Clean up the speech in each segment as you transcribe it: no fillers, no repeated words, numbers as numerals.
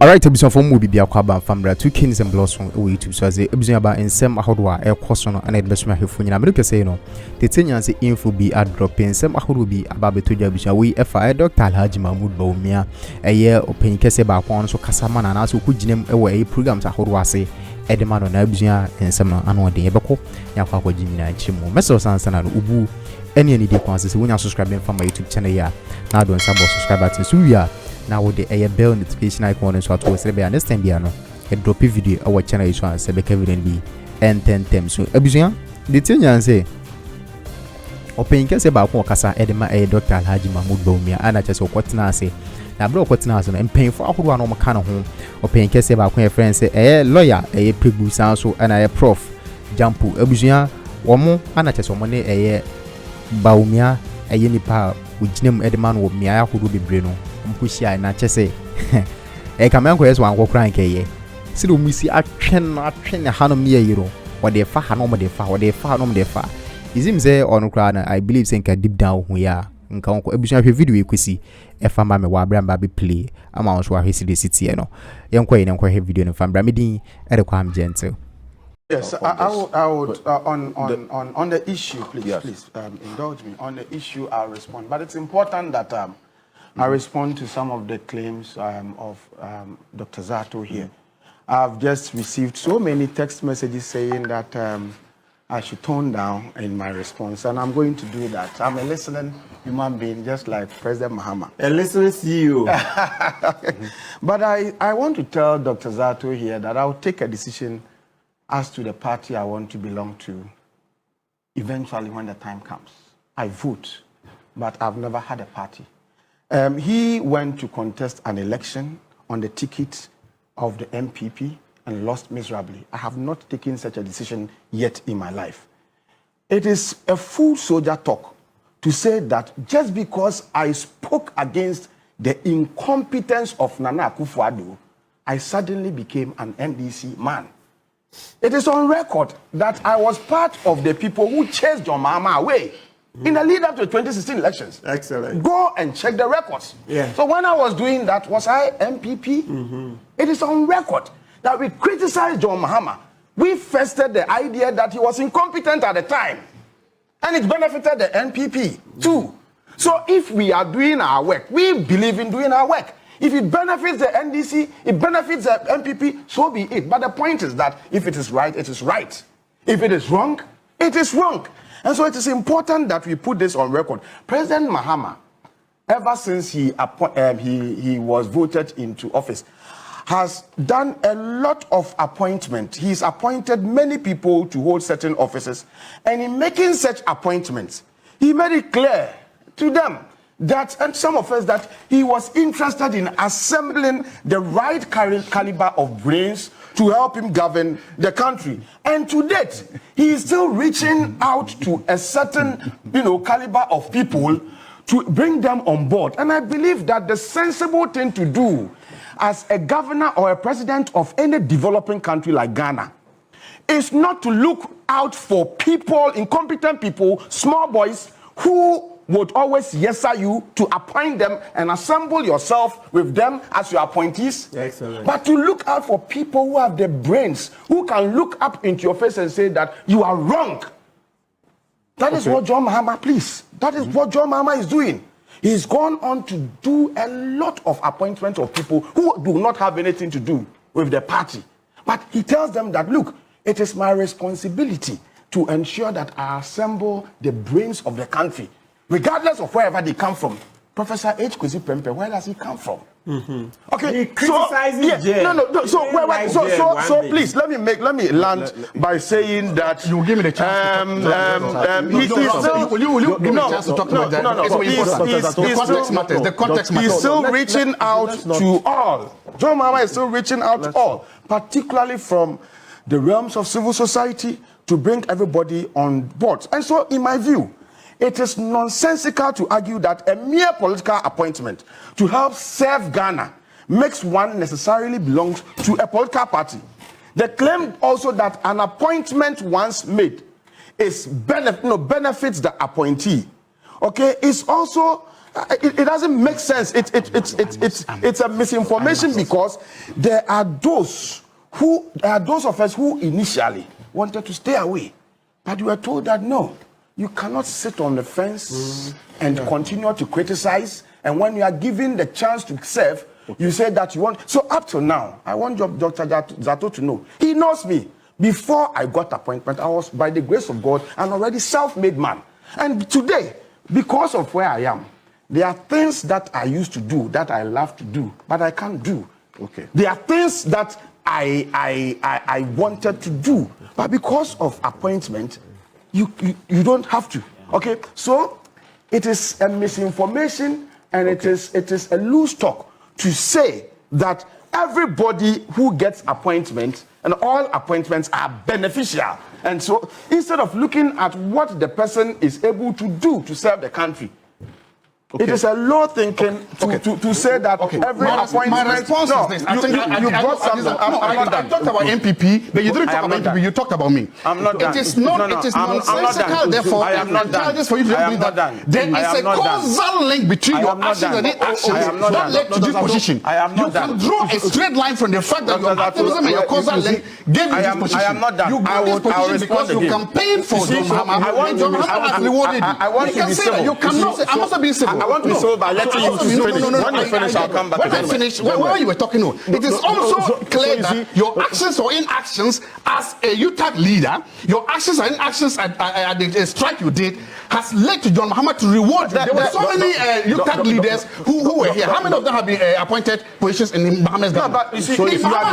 Alright, episode for movie be akwaba famra two kings and blossom on YouTube so as episode about in sem ahodo a ekwoso no na edbeso ahefo nyina me say no the tenya say info be a drop in sem ahodo bi aba betoja bisha we efa Dr. Alhaji Mahmoud Bawumia eye open kese ba kwon so kasama na na so kuginem e programs ahodo ase edema no na abusua ensem no ano de yebeko yakwa kwaji nyina chimo meso sansana no ubu any day kwa se wonya subscribe from my YouTube channel ya na do nsabo subscribe button so ya now with the bell notification icon so to say be understand bia no a drop video our channel so say be evident be and 10 times so abusua the thing yan say open kese ba ko kasa edema Dr. Alhaji Mahmoud Bawumia ana chese okotena ase na bro okotena ase no empenfo ahodo ano maka no ho open kese ba ko e friend say lawyer prebu san so ana prof jampu abusua womo ana chese womo ne Bawumia nipa uginem edema no wo mia ahodo bebre no mpushia na chese kamanko yeso anko kran keye sido musi atwen hanom ye yiro wo de fa hanom de fa izim say on kra na I believe say deep down hu ya nka onko ebusun ahwe video ekwesi efa ma me wa bramba be play ama on so ahwe si de city no yenko ye nenko ahwe video no fa bramba din e de kwa am gentle. Yes, I would on the issue, please, yes. Please indulge me. On the issue, I'll respond. But it's important that I respond to some of the claims of Dr. Zato here. I've just received so many text messages saying that I should tone down in my response, and I'm going to do that. I'm a listening human being, just like President Mahama. A listening CEO. But I want to tell Dr. Zato here that I'll take a decision as to the party I want to belong to eventually when the time comes. I vote, but I've never had a party. He went to contest an election on the ticket of the MPP and lost miserably. I have not taken such a decision yet in my life. It is a full soldier talk to say that just because I spoke against the incompetence of Nana Akufo-Addo, I suddenly became an NDC man. It is on record that I was part of the people who chased John Mahama away in the lead up to the 2016 elections. Excellent. Go and check the records. Yeah. So when I was doing that, was I MPP? It is on record that we criticized John Mahama. We fested the idea that he was incompetent at the time. And it benefited the NPP too. So if we are doing our work, we believe in doing our work. If it benefits the NDC, it benefits the MPP, so be it. But the point is that if it is right, it is right. If it is wrong, it is wrong. And so it is important that we put this on record. President Mahama, ever since he was voted into office, has done a lot of appointments. He's appointed many people to hold certain offices. And in making such appointments, he made it clear to them that, and some of us, that he was interested in assembling the right caliber of brains to help him govern the country. And to date, he is still reaching out to a certain, caliber of people to bring them on board. And I believe that the sensible thing to do as a governor or a president of any developing country like Ghana is not to look out for people, incompetent people, small boys, who would always yes-sir you to appoint them and assemble yourself with them as your appointees. Excellent. But to look out for people who have the brains, who can look up into your face and say that you are wrong. That is what John Mahama, please. That is what John Mahama is doing. He's gone on to do a lot of appointments of people who do not have anything to do with the party. But he tells them that, look, it is my responsibility to ensure that I assemble the brains of the country, regardless of wherever they come from. Professor H. Kwesi Prempeh, where does he come from? Okay, he criticizes so please let me land by saying that you give me the chance. Will you give me the chance to talk about that? The context matters. He's still reaching out to all. John Mahama is still reaching out to all, particularly from the realms of civil society, to bring everybody on board. And so, in my view, it is nonsensical to argue that a mere political appointment to help serve Ghana makes one necessarily belong to a political party. The claim also that an appointment once made is benefits the appointee, okay, is also it doesn't make sense. It's a misinformation because there are those of us who initially wanted to stay away, but we were told that no, you cannot sit on the fence and continue to criticize. And when you are given the chance to serve, you say that you want. So up till now, I want Dr. Zato to know. He knows me. Before I got appointment, I was, by the grace of God, an already self-made man. And today, because of where I am, there are things that I used to do that I love to do, but I can't do. Okay. There are things that I wanted to do, but because of appointment, you don't have to. Okay. So it is a misinformation, and it is a loose talk to say that everybody who gets appointment and all appointments are beneficial. And so instead of looking at what the person is able to do to serve the country, it is a low thinking to say that every appointment. My response is this. I think you brought something. I talked about MPP, but you didn't talk about MPP. You talked about me. I'm not done. It is nonsensical. Therefore, I am not done. For you to believe that there is a causal link between your actions and inactions that led to this position. You can draw a straight line from the fact that your activism and your causal link gave you this position. I am not done. You got this position because you campaigned for John Mahama. And John Mahama has rewarded you. I want to be civil. You cannot say, I'm also being civil. I want to be so by letting you finish. When you finish, I'll come back. When I finish, when you were talking, it is also clear that your actions or inactions as a UTAG leader, your actions and inactions at the strike you did, has led to John Mahama to reward you. There were so many UTAG leaders who were here. How many of them have been appointed positions in Mahama's government? If Mahama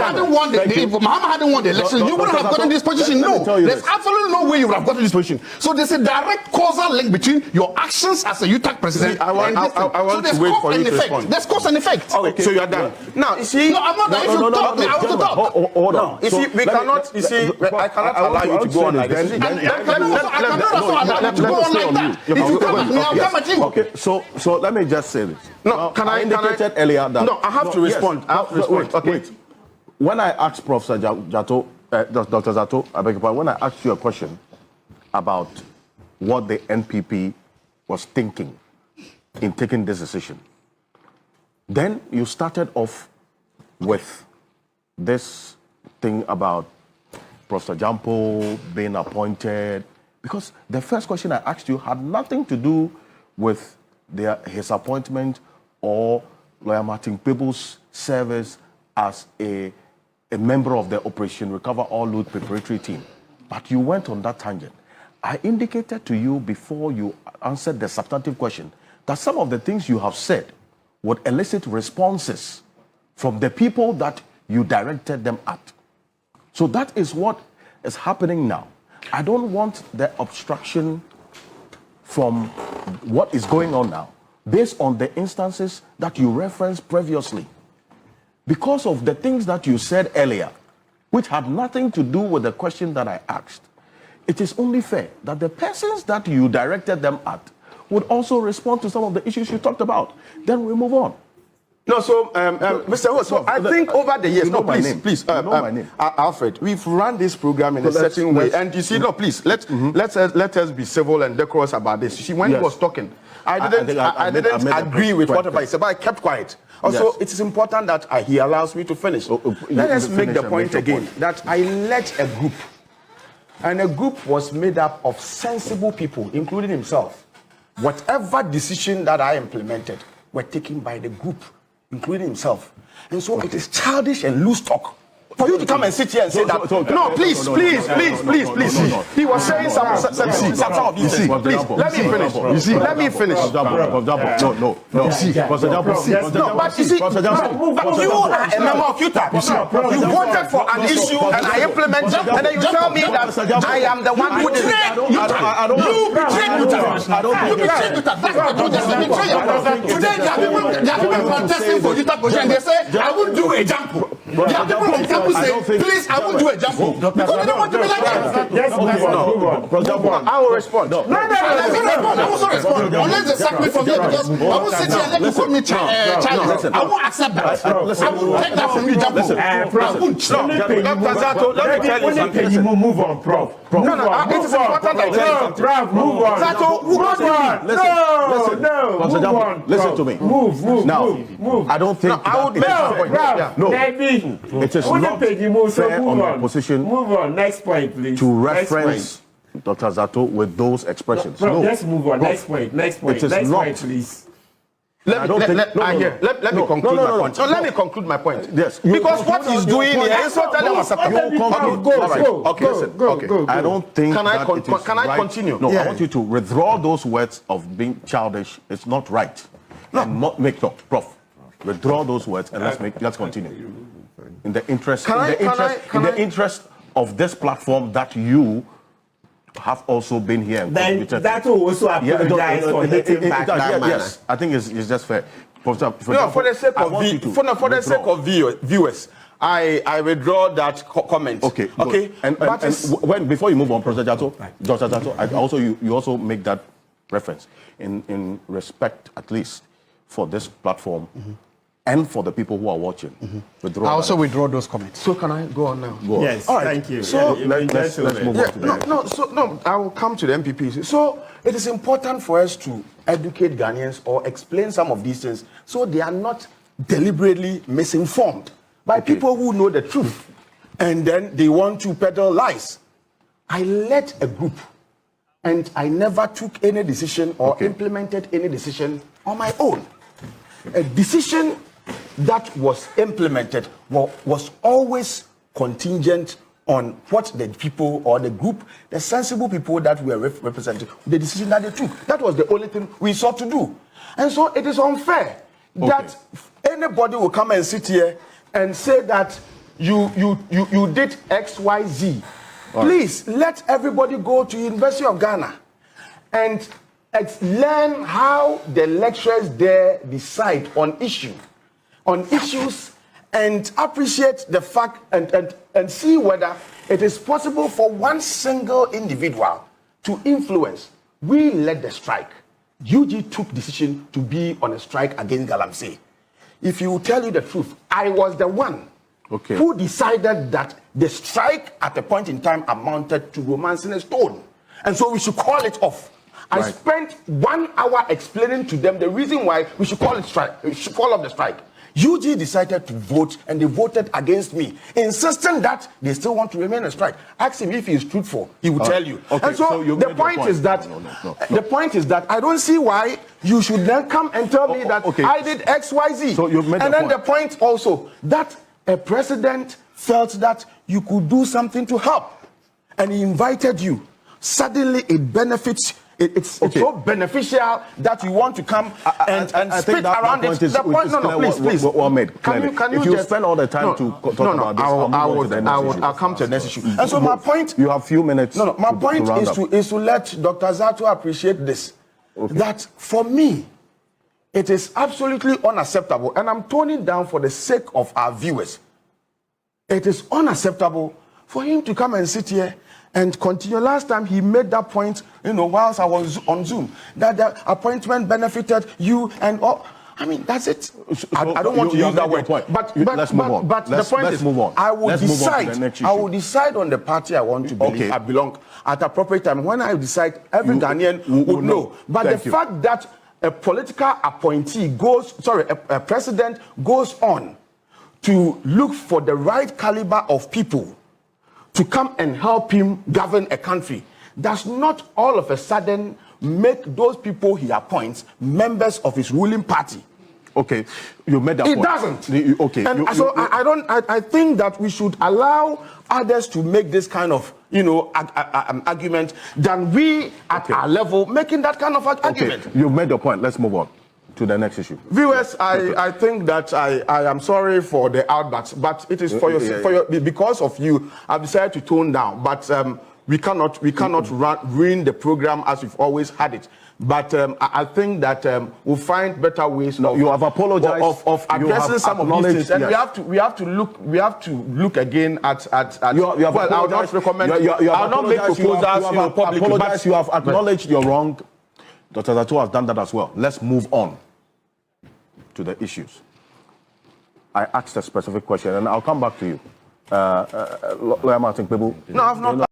hadn't won the election, you wouldn't have gotten this position. No, there's absolutely no way you would have gotten this position. So there's a direct causal link between your actions as a UTAG president. I want to wait for you to respond. There's cause and effect. Okay, so you are done. Now, you see, no, I'm not done. If you talk, I want to talk. Hold on. You see, we cannot. You see, I cannot allow you to go on like this. I cannot also allow you to go on like that. If you come at me, I'll come at you. Okay, so let me just say this. No, I indicated earlier that. No, I have to respond. I have to respond. Wait. When I asked Professor Jato, Dr. Zato, I beg your pardon, when I asked you a question about what the NPP was thinking in taking this decision, then you started off with this thing about Professor Jampo being appointed, because the first question I asked you had nothing to do with his appointment or Lawyer Martin Peeble's service as a member of the Operation Recover All Loot preparatory team. But you went on that tangent. I indicated to you before you answered the substantive question that some of the things you have said would elicit responses from the people that you directed them at. So that is what is happening now. I don't want the obstruction from what is going on now, based on the instances that you referenced previously. Because of the things that you said earlier, which had nothing to do with the question that I asked, it is only fair that the persons that you directed them at would also respond to some of the issues you talked about. Then we move on. No, so, Mr. Ho, so I think over the years, please, my name. Alfred, we've run this program in a certain way, and you see, no, please, let us be civil and decorous about this. You see, when he was talking, I didn't agree with whatever he said, but I kept quiet. Also, it is important that he allows me to finish. Let us make the point again that I led a group, and a group was made up of sensible people, including himself. Whatever decision that I implemented were taken by the group, including himself. And so it is childish and loose talk for you to come and sit here and say that. No, please. He was saying some of these things. Please, let me finish. You see, let me finish. No. You see, but you see, but you are a member of UTAG. You voted for an issue and I implemented, and then you tell me that I am the one who did it. You betrayed UTAG. You betrayed UTAG. That's the betrayal. Today, there are people contesting for UTAG position. They say, I won't do a jump. There are people on campus saying, please, I won't do a jump rope. Because they don't want to be like that. Yes, move on. I will respond. No, I will not respond. Unless they sack me from here, because I will sit here and let you call me child. I won't accept that. I will take that from you, jump rope. Let me tell you something. Move on, Prof. No, it is important I tell you something. Prof, move on. Zato, move on. Listen to me. Move. I don't think I would make a point. No, Maybe. it is not fair on the opposition Move on. Next point, please. to reference Dr. Zato with those expressions. Prof, No. let's move on. Prof, Next point. Next point. it is Next not. point, please. Let me conclude my point. No. Let me conclude my point. Yes. Because what he's doing here is totally unacceptable. Okay. I don't think Can I that con- it is can I right. continue? No, Yeah. I want you to withdraw those words of being childish. It's not right. And not make no, Prof. Withdraw those words and let's continue. In the interest interest of this platform that you have also been here and Then contributed. that will also apologize for hitting back that manner. Yes, I think it's just fair. For the sake of viewers, I withdraw that comment. Okay. And when before you move on, Professor Jato, Dr. Jato, you also make that reference in respect, at least, for this platform and for the people who are watching. I also withdraw those comments. So can I go on now? Go on. Yes, All right. thank you. So let's move on to the next. I will come to the MPPs. So it is important for us to educate Ghanaians or explain some of these things so they are not deliberately misinformed by people who know the truth and then they want to peddle lies. I led a group and I never took any decision or implemented any decision on my own. A decision that was implemented was always contingent on what the people or the group, the sensible people that were represented, the decision that they took. That was the only thing we sought to do. And so it is unfair that anybody will come and sit here and say that you did X, Y, Z. Please let everybody go to University of Ghana and learn how the lecturers there decide on issues and appreciate the fact and see whether it is possible for one single individual to influence. We led the strike. UG took decision to be on a strike against Galamsey. If you tell you the truth, I was the one who decided that the strike at a point in time amounted to romancing a stone. And so we should call it off. I spent 1 hour explaining to them the reason why we should call it strike. We should call off the strike. UG decided to vote and they voted against me, insisting that they still want to remain a strike. Ask him if he is truthful, he will tell you. And so the point is that the point is that I don't see why you should then come and tell me that I did X, Y, Z. So you've made and then the point also that a president felt that you could do something to help and he invited you. Suddenly it benefits. It's so beneficial that you want to come and spit around it. The point, please. Can you if you spend all the time to talk about this, I'll come to the next issue. And so my point, you have few minutes. My point is to let Dr. Zato appreciate this. That for me, it is absolutely unacceptable, and I'm toning down for the sake of our viewers. It is unacceptable for him to come and sit here and continue. Last time he made that point, whilst I was on Zoom, that the appointment benefited you and all. I mean, that's it. I don't want to use that word. But let's move on. But the point is, move on. I will decide. I will decide on the party I want to believe I belong at appropriate time. When I decide, every Ghanaian would know. But the fact that a political appointee a president goes on to look for the right caliber of people to come and help him govern a country does not all of a sudden make those people he appoints members of his ruling party. Okay, you made that point. It doesn't. I think that we should allow others to make this kind of argument than we at our level making that kind of argument. You made your point. Let's move on to the next issue. Viewers, I think that I am sorry for the outburst, but it is for your because of you, I've decided to tone down. But we cannot ruin the program as we've always had it. But I think that we'll find better ways. You have apologized of addressing some of these things, and yes. we have to look again at. You have well, I would not recommend. I'll not make proposals publicly. But you have acknowledged your wrong. Dr. Zato has done that as well. Let's move on to the issues. I asked a specific question, and I'll come back to you. Lawyer Martin Kpebu. No, I've not.